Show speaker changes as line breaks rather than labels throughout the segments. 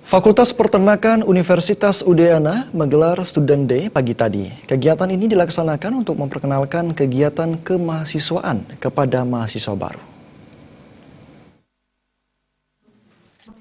Fakultas Peternakan Universitas Udayana menggelar Student Day pagi tadi. Kegiatan ini dilaksanakan untuk memperkenalkan kegiatan kemahasiswaan kepada mahasiswa baru.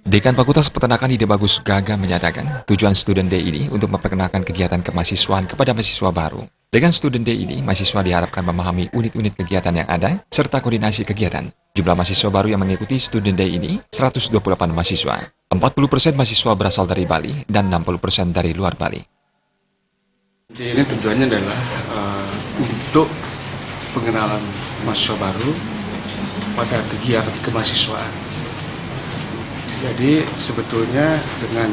Dekan Fakultas Peternakan Ide Bagus Gaga menyatakan tujuan Student Day ini untuk memperkenalkan kegiatan kemahasiswaan kepada mahasiswa baru. Dengan Student Day ini, mahasiswa diharapkan memahami unit-unit kegiatan yang ada serta koordinasi kegiatan. Jumlah mahasiswa baru yang mengikuti Student Day ini 128 mahasiswa. 40% mahasiswa berasal dari Bali dan 60% dari luar Bali.
Ini tujuannya adalah untuk pengenalan mahasiswa baru pada kegiatan kemahasiswaan. Jadi sebetulnya dengan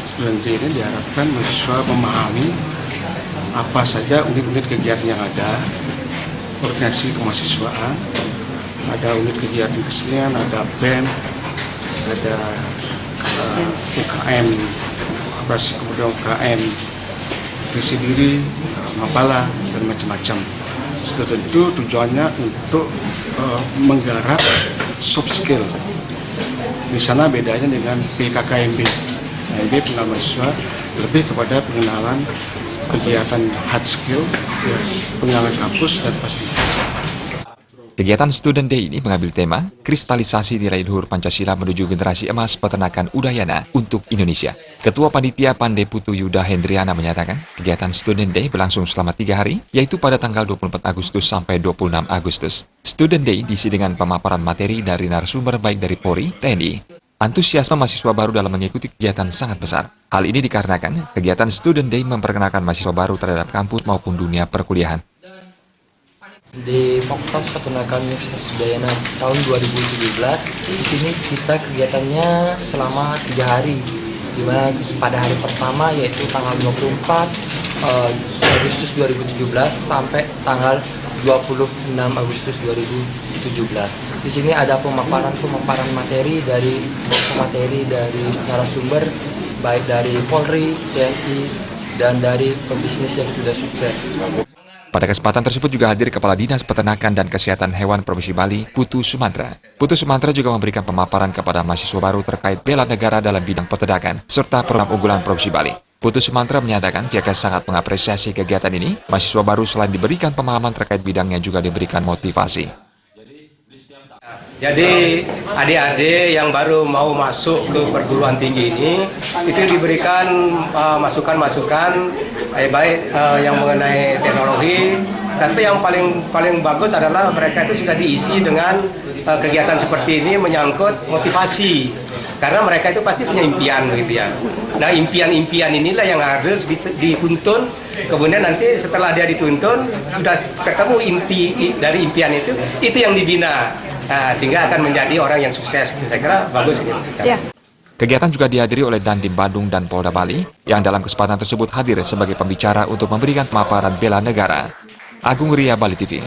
Student Day ini diharapkan mahasiswa memahami apa saja unit-unit kegiatan yang ada, koordinasi kemahasiswaan, ada unit kegiatan kesenian, ada BEM, ada UKM, kemudian UKM, visi diri, mapala, dan macam-macam. Setelah itu tujuannya untuk menggarap soft skill. Di sana bedanya dengan PKKMB. PKKMB pengenalan mahasiswa lebih kepada pengenalan kegiatan hard skill, pengenalan kampus dan fasilitas.
Kegiatan Student Day ini mengambil tema kristalisasi nilai luhur Pancasila menuju generasi emas peternakan Udayana untuk Indonesia. Ketua Panitia Pandai Putu Yuda Hendriana menyatakan kegiatan Student Day berlangsung selama 3 hari, yaitu pada tanggal 24 Agustus sampai 26 Agustus. Student Day diisi dengan pemaparan materi dari narasumber baik dari Polri, TNI. Antusiasme mahasiswa baru dalam mengikuti kegiatan sangat besar. Hal ini dikarenakan kegiatan Student Day memperkenalkan mahasiswa baru terhadap kampus maupun dunia perkuliahan.
Di Fakultas Peternakan Universitas Udayana tahun 2017, di sini kita kegiatannya selama 3 hari, di mana pada hari pertama yaitu tanggal 24 Agustus 2017 sampai tanggal 26 Agustus 2017. Di sini ada pemaparan materi dari narasumber baik dari Polri, TNI, dan dari pebisnis yang sudah sukses.
Pada kesempatan tersebut juga hadir Kepala Dinas Peternakan dan Kesehatan Hewan Provinsi Bali, Putu Sumantra. Putu Sumantra juga memberikan pemaparan kepada mahasiswa baru terkait bela negara dalam bidang peternakan, serta program unggulan Provinsi Bali. Putu Sumantra menyatakan pihaknya sangat mengapresiasi kegiatan ini. Mahasiswa baru selain diberikan pemahaman terkait bidangnya juga diberikan motivasi.
Jadi adik-adik yang baru mau masuk ke perguruan tinggi ini itu diberikan masukan-masukan baik yang mengenai teknologi, tapi yang paling bagus adalah mereka itu sudah diisi dengan kegiatan seperti ini menyangkut motivasi, karena mereka itu pasti punya impian begitu ya. Nah, impian-impian inilah yang harus dituntun, kemudian nanti setelah dia dituntun sudah ketemu inti dari impian itu yang dibina. Nah, sehingga akan menjadi orang yang sukses. Saya kira bagus ini. Ya.
Kegiatan juga dihadiri oleh Dandim Badung dan Polda Bali yang dalam kesempatan tersebut hadir sebagai pembicara untuk memberikan pemaparan bela negara. Agung Ria, Bali TV.